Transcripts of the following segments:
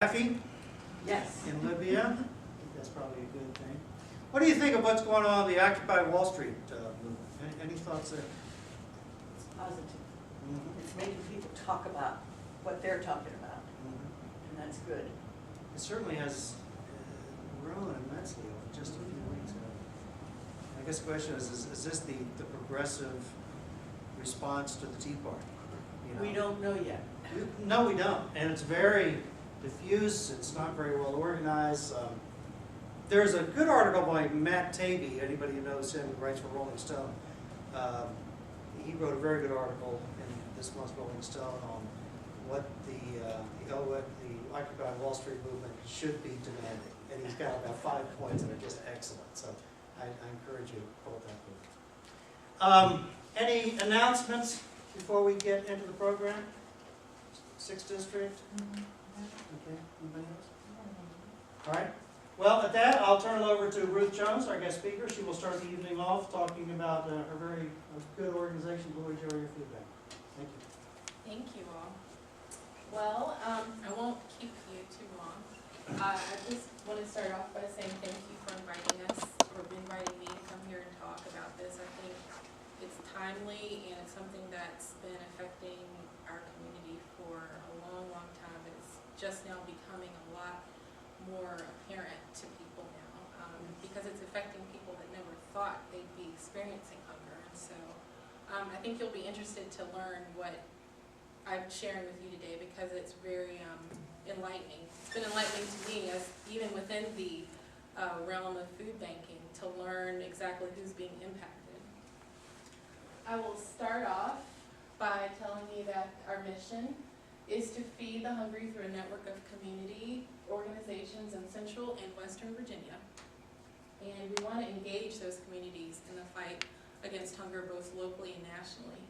Kathy Yes. in Libya. I think that's probably a good thing. What do you think of what's going on in the Occupy Wall Street movement? Any thoughts there? It's positive. It's making people talk about what they're talking about, and that's good. It certainly has grown immensely over just a few weeks. I guess the question is this the progressive response to the Tea Party? You know? We don't know yet. No, we don't. And it's very diffuse. It's not very well organized. There's a good article by Matt Taibbi, anybody who knows him, who writes for Rolling Stone. He wrote a very good article in this month's Rolling Stone on what the Occupy Wall Street movement should be demanding. And he's got about 5 points that are just excellent. So I encourage you to pull that book. Any announcements before we get into the program? 6th District? Okay, anybody else? All right. Well, at that, I'll turn it over to Ruth Jones, our guest speaker. She will start the evening off talking about her very good organization, Blue Ridge Area Feedback. Thank you. Thank you all. Well, I won't keep you too long. I just want to start off by saying thank you for inviting us, or inviting me to come here and talk about this. I think it's timely and it's something that's been affecting our community for a long, long time, but it's just now becoming a lot more apparent to people now, because it's affecting people that never thought they'd be experiencing hunger. And so I think you'll be interested to learn what I'm sharing with you today, because it's very enlightening. It's been enlightening to me, as even within the realm of food banking, to learn exactly who's being impacted. I will start off by telling you that our mission is to feed the hungry through a network of community organizations in Central and Western Virginia. And we want to engage those communities in the fight against hunger, both locally and nationally.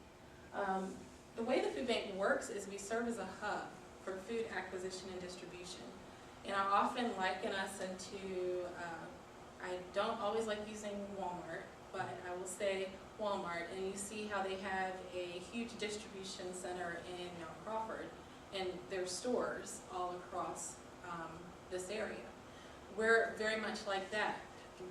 The way the food bank works is we serve as a hub for food acquisition and distribution. And I often liken us into, I don't always like using Walmart, but I will say Walmart, and you see how they have a huge distribution center in Mount Crawford, and there's stores all across this area. We're very much like that.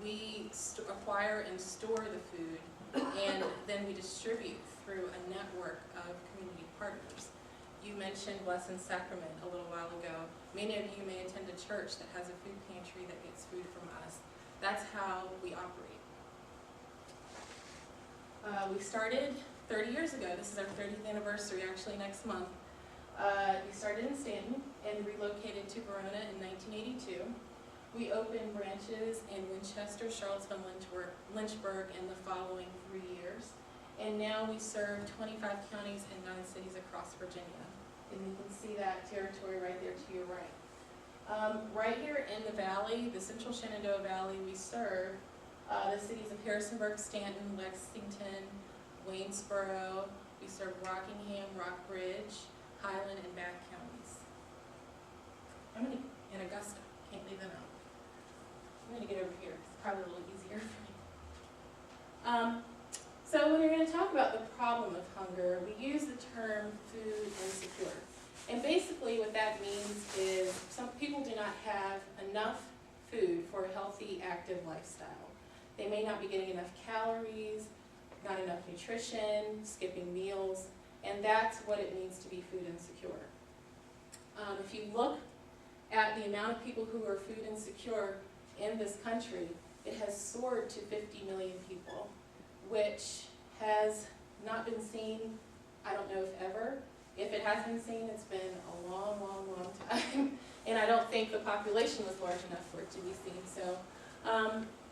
We acquire and store the food, and then we distribute through a network of community partners. You mentioned Blessed Sacrament a little while ago. Many of you may attend a church that has a food pantry that gets food from us. That's how we operate. We started 30 years ago. This is our 30th anniversary, actually, next month. We started in Stanton and relocated to Verona in 1982. We opened branches in Winchester, Charlottesville, Lynchburg in the following 3 years. And now we serve 25 counties and 9 cities across Virginia. And you can see that territory right there to your right. Right here in the valley, the Central Shenandoah Valley, we serve the cities of Harrisonburg, Stanton, Lexington, Waynesboro. We serve Rockingham, Rockbridge, Highland, and Bath counties. And Augusta, can't leave them out. I'm going to get over here, it's probably a little easier for me. So when we're going to talk about the problem of hunger, we use the term food insecure. And basically what that means is some people do not have enough food for a healthy, active lifestyle. They may not be getting enough calories, not enough nutrition, skipping meals, and that's what it means to be food insecure. If you look at the amount of people who are food insecure in this country, it has soared to 50 million people, which has not been seen, I don't know if ever. If it has been seen, it's been a long, long, long time. And I don't think the population was large enough for it to be seen. So,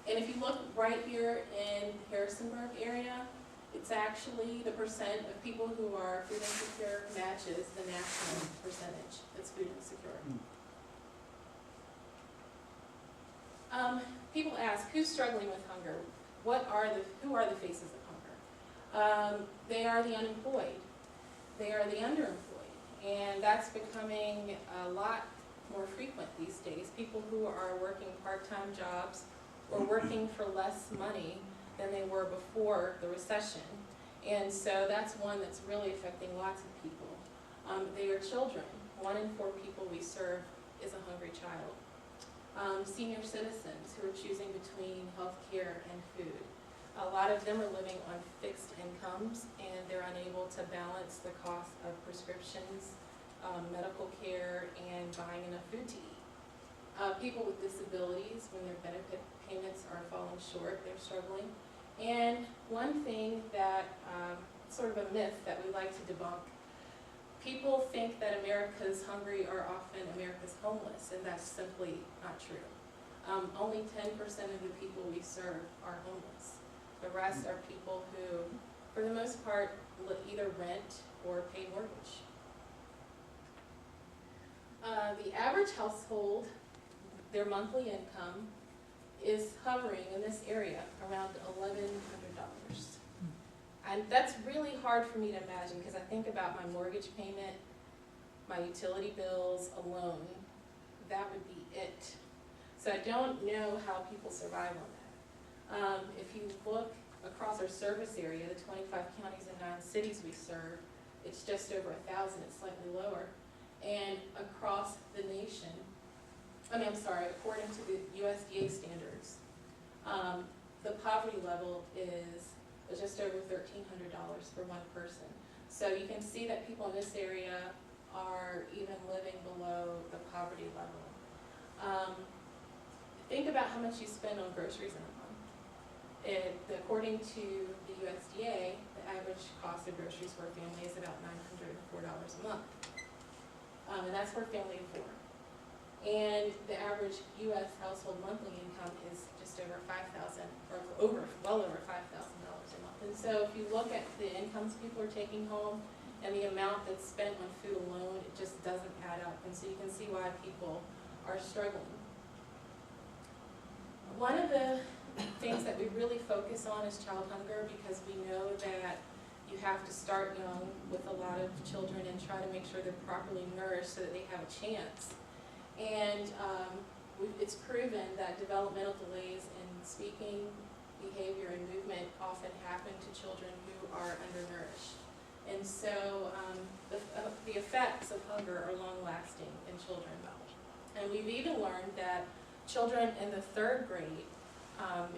and if you look right here in Harrisonburg area, it's actually the percent of people who are food insecure matches the national percentage that's food insecure. People ask, who's struggling with hunger? Who are the faces of hunger? They are the unemployed. They are the underemployed. And that's becoming a lot more frequent these days. People who are working part-time jobs or working for less money than they were before the recession. And so that's one that's really affecting lots of people. They are children. 1 in 4 people we serve is a hungry child. Senior citizens who are choosing between health care and food. A lot of them are living on fixed incomes and they're unable to balance the cost of prescriptions, medical care, and buying enough food to eat. People with disabilities, when their benefit payments are falling short, they're struggling. And one thing that, sort of a myth that we like to debunk, people think that America's hungry are often America's homeless, and that's simply not true. Only 10% of the people we serve are homeless. The rest are people who, for the most part, either rent or pay mortgage. The average household, their monthly income is hovering in this area around $1,100. And that's really hard for me to imagine because I think about my mortgage payment, my utility bills alone, that would be it. So I don't know how people survive on that. If you look across our service area, the 25 counties and 9 cities we serve, it's just over 1,000, it's slightly lower. And across the nation, according to the USDA standards, the poverty level is just over $1,300 for one person. So you can see that people in this area are even living below the poverty level. Think about how much you spend on groceries in a month. According to the USDA, the average cost of groceries for a family is about $904 a month. And that's for a family of 4. And the average U.S. household monthly income is just over $5,000, or well over $5,000 a month. And so if you look at the incomes people are taking home and the amount that's spent on food alone, it just doesn't add up. And so you can see why people are struggling. One of the things that we really focus on is child hunger, because we know that you have to start young with a lot of children and try to make sure they're properly nourished so that they have a chance. And it's proven that developmental delays in speaking, behavior, and movement often happen to children who are undernourished. And so the effects of hunger are long-lasting in children. And we've even learned that children in the 3rd grade,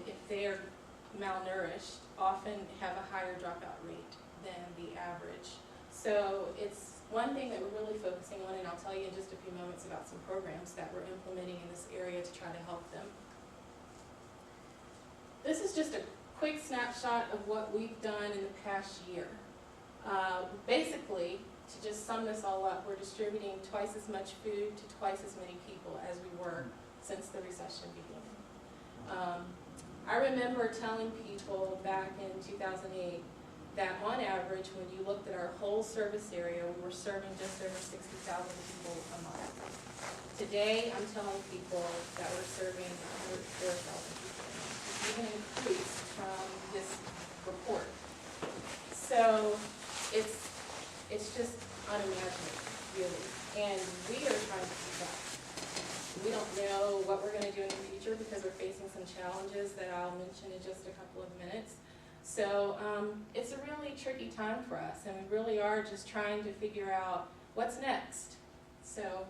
if they're malnourished, often have a higher dropout rate than the average. So it's one thing that we're really focusing on, and I'll tell you in just a few moments about some programs that we're implementing in this area to try to help them. This is just a quick snapshot of what we've done in the past year. Basically, to just sum this all up, we're distributing twice as much food to twice as many people as we were since the recession began. I remember telling people back in 2008 that on average, when you looked at our whole service area, we were serving just over 60,000 people a month. Today, I'm telling people that we're serving 104,000 people a month. It's even increased from this report. So it's just unimaginable, really. And we are trying to keep up. We don't know what we're going to do in the future because we're facing some challenges that I'll mention in just a couple of minutes. So it's a really tricky time for us, and we really are just trying to figure out what's next. So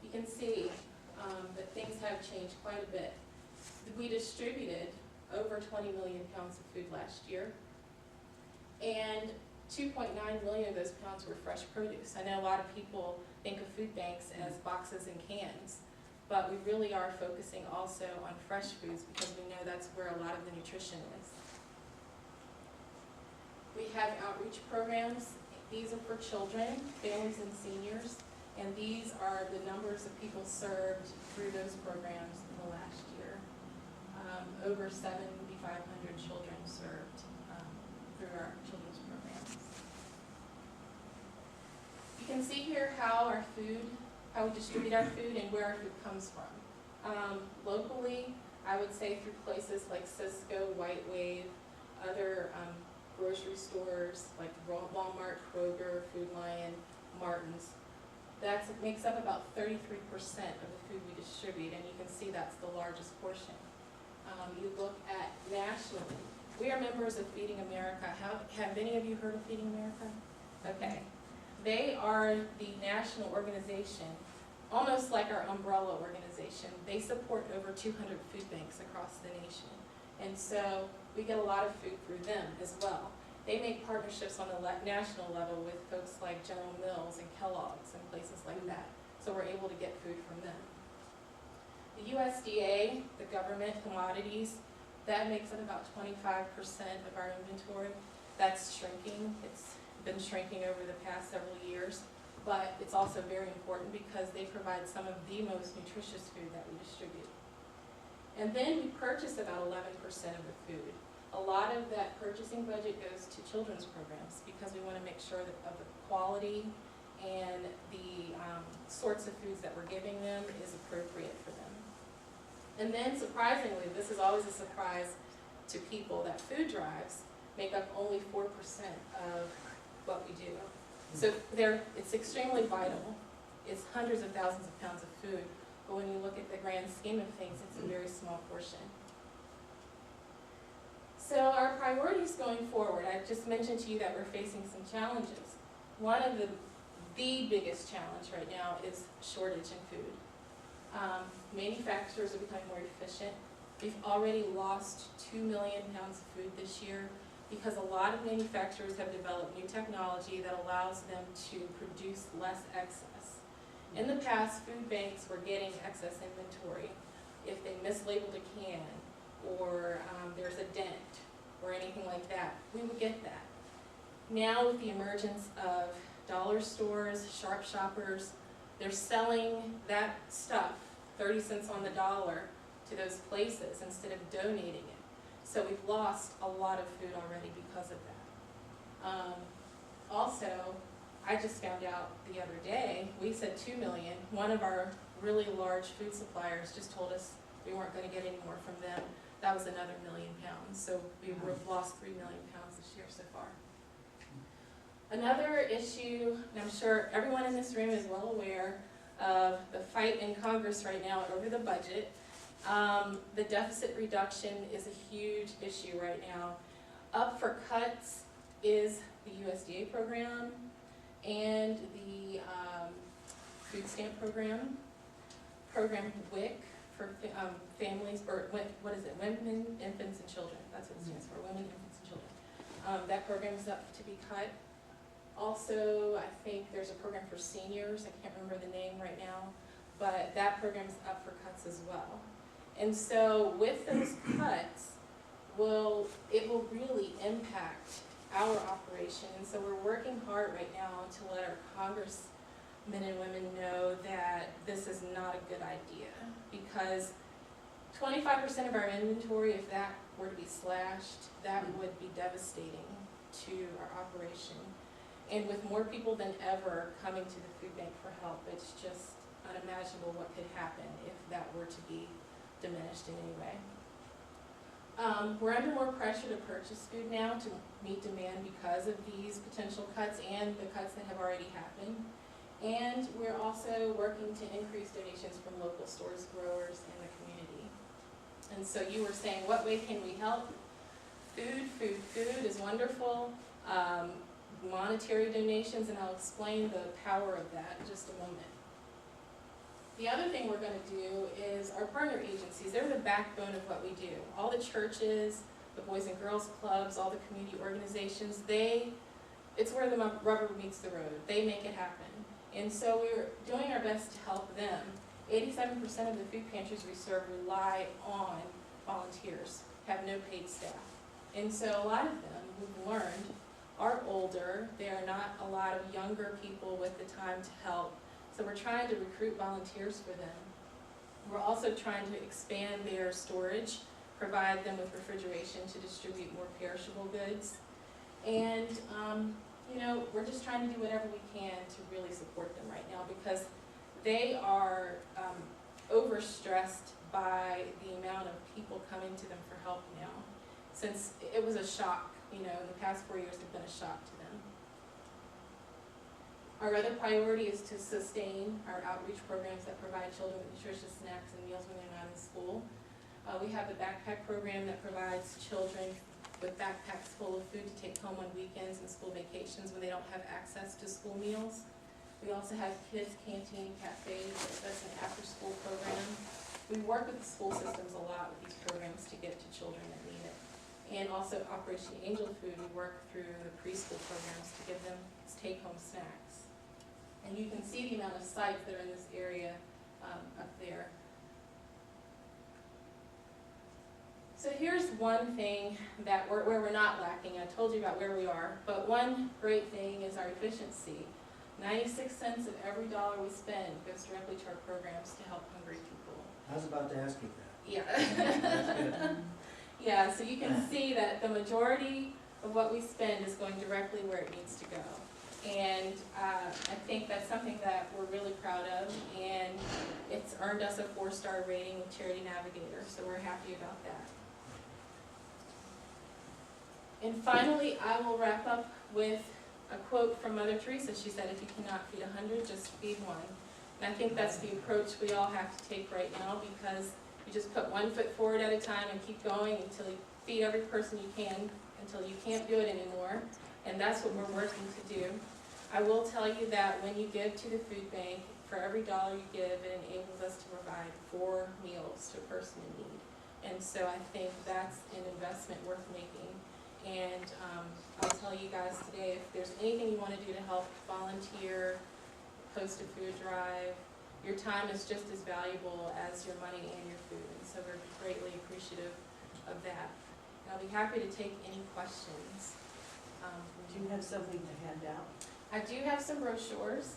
you can see that things have changed quite a bit. We distributed over 20 million pounds of food last year, and 2.9 million of those pounds were fresh produce. I know a lot of people think of food banks as boxes and cans, but we really are focusing also on fresh foods because we know that's where a lot of the nutrition is. We have outreach programs. These are for children, families, and seniors, and these are the numbers of people served through those programs in the last year. Over 7,500 children served through our children's programs. You can see here how we distribute our food and where our food comes from. Locally, I would say through places like Cisco, White Wave, other grocery stores like Walmart, Kroger, Food Lion, Martin's. That makes up about 33% of the food we distribute, and you can see that's the largest portion. You look at nationally, we are members of Feeding America. Have any of you heard of Feeding America? Okay. They are the national organization almost like our umbrella organization. They support over 200 food banks across the nation. And so we get a lot of food through them as well. They make partnerships on the national level with folks like General Mills and Kellogg's and places like that. So we're able to get food from them. The USDA, the government commodities, that makes up about 25% of our inventory. That's shrinking. It's been shrinking over the past several years, but it's also very important because they provide some of the most nutritious food that we distribute. And then we purchase about 11% of the food. A lot of that purchasing budget goes to children's programs because we want to make sure that of the quality and the sorts of foods that we're giving them is appropriate for them. And then surprisingly, this is always a surprise to people, that food drives make up only 4% of what we do. So it's extremely vital. It's hundreds of thousands of pounds of food, but when you look at the grand scheme of things, it's a very small portion. So our priorities going forward, I just mentioned to you that we're facing some challenges. One of the biggest challenge right now is shortage in food. Manufacturers are becoming more efficient. We've already lost 2 million pounds of food this year because a lot of manufacturers have developed new technology that allows them to produce less excess. In the past, food banks were getting excess inventory. If they mislabeled a can, or there's a dent, or anything like that, we would get that. Now with the emergence of dollar stores, sharp shoppers, they're selling that stuff 30 cents on the dollar to those places instead of donating it. So we've lost a lot of food already because of that. Also, I just found out the other day, we said 2 million. One of our really large food suppliers just told us we weren't going to get any more from them. That was another 1 million pounds. So we've lost 3 million pounds this year so far. Another issue, and I'm sure everyone in this room is well aware of the fight in Congress right now over the budget. The deficit reduction is a huge issue right now. Up for cuts is the USDA program and the food stamp program WIC for families, or what is it, Women, Infants, and Children. That's what it stands for, Women, Infants, and Children. That program is up to be cut. Also, I think there's a program for seniors, I can't remember the name right now, but that program's up for cuts as well. And so with those cuts, it will really impact our operation. And so we're working hard right now to let our congressmen and women know that this is not a good idea, because 25% of our inventory, if that were to be slashed, that would be devastating to our operation. And with more people than ever coming to the food bank for help, it's just unimaginable what could happen if that were to be diminished in any way. We're under more pressure to purchase food now to meet demand because of these potential cuts and the cuts that have already happened. And we're also working to increase donations from local stores, growers, and the community. And so you were saying, what way can we help? Food is wonderful. Monetary donations, and I'll explain the power of that in just a moment. The other thing we're going to do is our partner agencies. They're the backbone of what we do. All the churches, the Boys and Girls Clubs, all the community organizations, it's where the rubber meets the road. They make it happen. And so we're doing our best to help them. 87% of the food pantries we serve rely on volunteers, have no paid staff. And so a lot of them, we've learned, are older. There are not a lot of younger people with the time to help. So we're trying to recruit volunteers for them. We're also trying to expand their storage, provide them with refrigeration to distribute more perishable goods. And we're just trying to do whatever we can to really support them right now, because they are overstressed by the amount of people coming to them for help now. Since it was a shock, in the past 4 years have been a shock to them. Our other priority is to sustain our outreach programs that provide children with nutritious snacks and meals when they're not in school. We have the backpack program that provides children with backpacks full of food to take home on weekends and school vacations when they don't have access to school meals. We also have kids canteen cafes, that's an after-school program. We work with the school systems a lot with these programs to get to children that need it. And also Operation Angel Food, we work through the preschool programs to give them take-home snacks. And you can see the amount of sites that are in this area up there. So here's one thing that where we're not lacking. I told you about where we are, but one great thing is our efficiency. 96 cents of every dollar we spend goes directly to our programs to help hungry people. I was about to ask you that. Yeah. That's good. Yeah, so you can see that the majority of what we spend is going directly where it needs to go. And I think that's something that we're really proud of, and it's earned us a 4-star rating with Charity Navigator, so we're happy about that. And finally, I will wrap up with a quote from Mother Teresa. She said, if you cannot feed 100, just feed one. And I think that's the approach we all have to take right now, because you just put one foot forward at a time and keep going until you feed every person you can, until you can't do it anymore. And that's what we're working to do. I will tell you that when you give to the food bank, for every dollar you give, it enables us to provide 4 meals to a person in need. And so I think that's an investment worth making. And I'll tell you guys today, if there's anything you want to do to help, volunteer, post a food drive, your time is just as valuable as your money and your food. And so we're greatly appreciative of that. And I'll be happy to take any questions. Do you have something to hand out? I do have some brochures,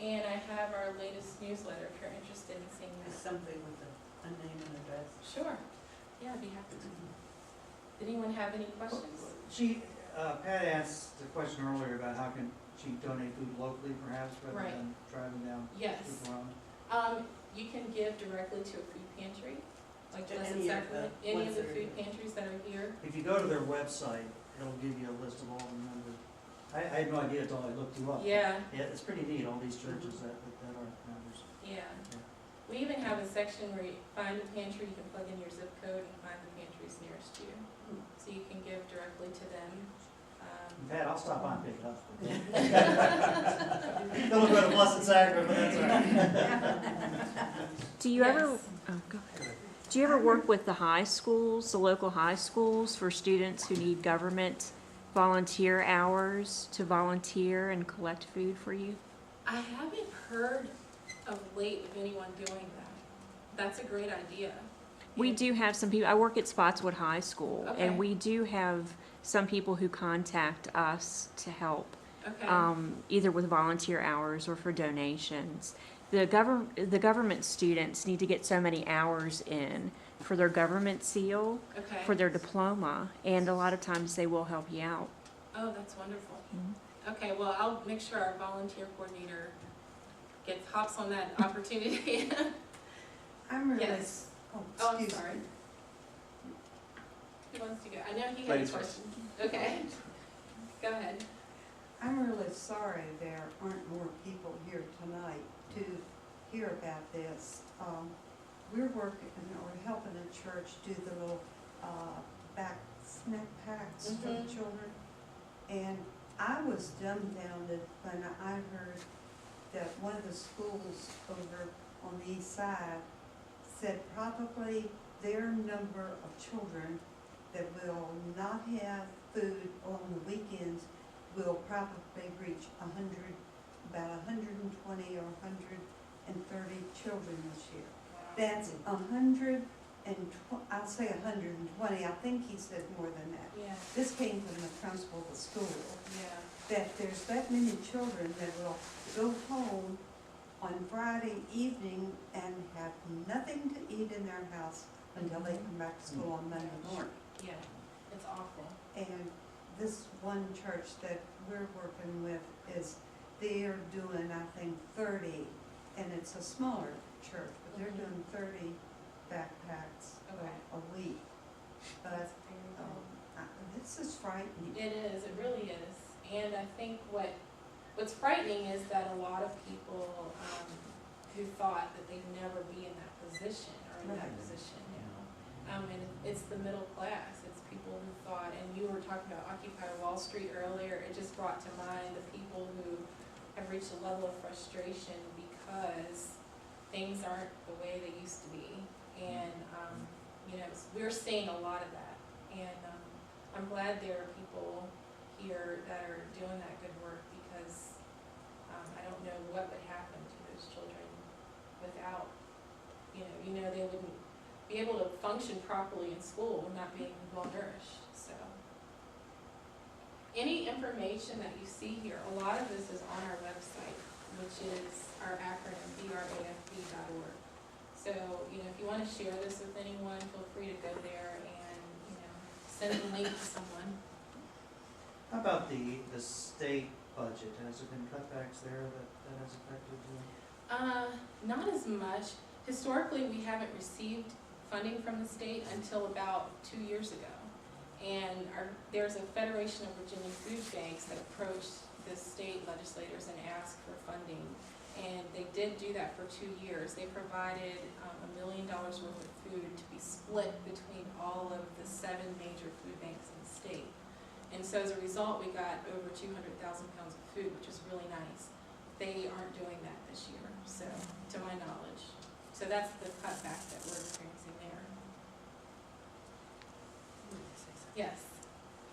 and I have our latest newsletter if you're interested in seeing that. Something with a name and address? Sure. Yeah, I'd be happy to. Did anyone have any questions? Pat asked the question earlier about how can she donate food locally perhaps rather Right. than driving down Yes. people around? You can give directly to a food pantry, like To Blessed any of Sacrament, the any ones of the that are food here. pantries that are here. If you go to their website, it'll give you a list of all the members. I had no idea until I looked you up. Yeah, Yeah, it's pretty neat, all these churches that are members. yeah. We even have a section where you find a pantry, you can plug in your zip code and find the pantries nearest you. So you can give directly to them. Pat, I'll stop by and pick it up. Don't go to Blessed Sacrament, but that's all right. Do you ever, Yes. oh, go ahead. Do you ever work with the high schools, the local high schools, for students who need government volunteer hours to volunteer and collect food for you? I haven't heard of late of anyone doing that. That's a great idea. We do have some people, I work at Spotswood High School, Okay. and we do have some people who contact us to help, Okay. either with volunteer hours or for donations. The government students need to get so many hours in for their government seal, Okay. for their diploma, and a lot of times they will help you out. Oh, that's wonderful. Mhm. Okay, well, I'll make sure our volunteer coordinator hops on that opportunity. I'm really, Yes. oh, Oh, I'm excuse sorry. me. Who wants to go? I know he had a Ladies first. question. Okay. Go ahead. I'm really sorry there aren't more people here tonight to hear about this. We're working, or helping the church do the little back snack packs for the Mhm. children. And I was dumbfounded when I heard that one of the schools over on the east side said probably their number of children that will not have food on the weekends will probably reach about 120 or 130 children this year. That's 120, I think he said more than that. Yeah, This came from the principal of the school, yeah. that there's that many children that will go home on Friday evening and have nothing to eat in their house until they come back to school on Monday morning. Yeah, it's awful. And this one church that we're working with they're doing, I think, 30, and it's a smaller church, but they're doing 30 backpacks Okay. a week. But this is frightening. It is, it really is. And I think what's frightening is that a lot of people who thought that they'd never be in that position are in that Right. position now. And it's the middle class. It's people who thought, and you were talking about Occupy Wall Street earlier, it just brought to mind the people who have reached a level of frustration because things aren't the way they used to be. And, you know, we're seeing a lot of that. And I'm glad there are people here that are doing that good work, because I don't know what would happen to those children without, you know, they wouldn't be able to function properly in school, not being well nourished. So any information that you see here, a lot of this is on our website, which is our acronym, brafb.org. So, you know, if you want to share this with anyone, feel free to go there and, you know, send the link to someone. How about the state budget? Has there been cutbacks there that has affected you? Not as much. Historically, we haven't received funding from the state until about 2 years ago. And there's a Federation of Virginia Food Banks that approached the state legislators and asked for funding. And they did do that for 2 years. They provided $1 million worth of food to be split between all of the 7 major food banks in the state. And so as a result, we got over 200,000 pounds of food, which is really nice. They aren't doing that this year, so, to my knowledge. So that's the cutback that we're experiencing there. Yes.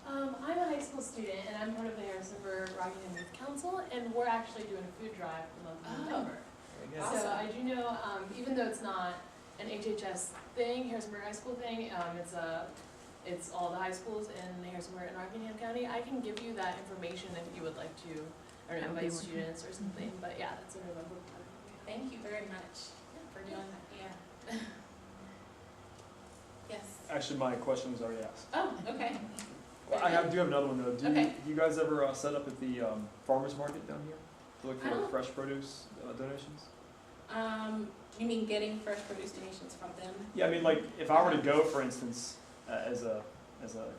I'm a high school student, and I'm part of the Harrisonburg Rockingham Youth Council, and we're actually doing a food drive for the month of November. Awesome. So I do know, even though it's not an HHS thing, Harrisonburg High School thing, it's all the high schools in Harrisonburg and Rockingham County. I can give you that information if you would like to, or That would be invite wonderful. students or something, but yeah, that's a November part. Thank you very much for doing that, yeah. Yes. Actually, my question was already asked. Oh, okay. Well, do have another one though. Do Okay. you guys ever set up at the farmer's market down here to look I for don't- fresh produce donations? You mean getting fresh produce donations from them? Yeah, I mean, like if I were to go, for instance, as a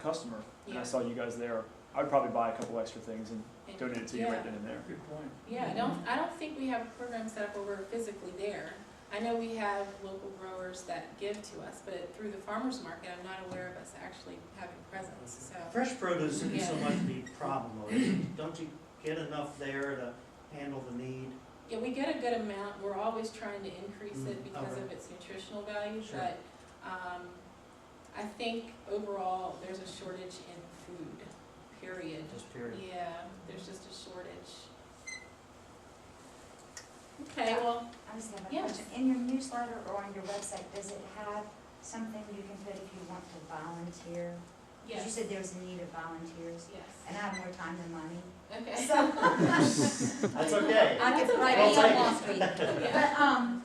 customer, and Yeah. I saw you guys there, I'd probably buy a couple extra things and donate it to you Yeah. right then and there. Good point. Yeah, I don't think we have a program set up where we're physically there. I know we have local growers that give to us, but through the farmer's market, I'm not aware of us actually having presence, so. Fresh produce isn't so Yeah. much the problem, though, is it? Don't you get enough there to handle the need? Yeah, we get a good amount. We're always trying to increase it because Okay. of its nutritional value, Sure. but, I think overall, there's a shortage in food, period. Just period. Yeah, there's just a shortage. Okay, well, I just have a Yes. question. In your newsletter or on your website, does it have something you can put if you want to volunteer? 'Cause you yes, said there's a need of volunteers, yes. and I have more time than money. Okay. So That's okay. I could That's write okay. it down last week. Yeah.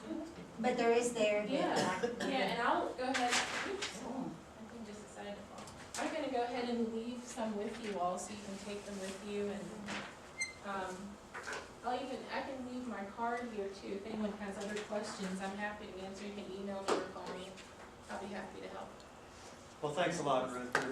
But there is there that Yeah. I could. Yeah, and I'll go ahead, oops, Oh. I think just decided to fall. I'm gonna go ahead and leave some with you all, so you can take them with you, and, I can leave my card here too, if anyone has other questions, I'm happy to answer, you can email me or call me, I'll be happy to help. Well, thanks a lot, Ruth. You're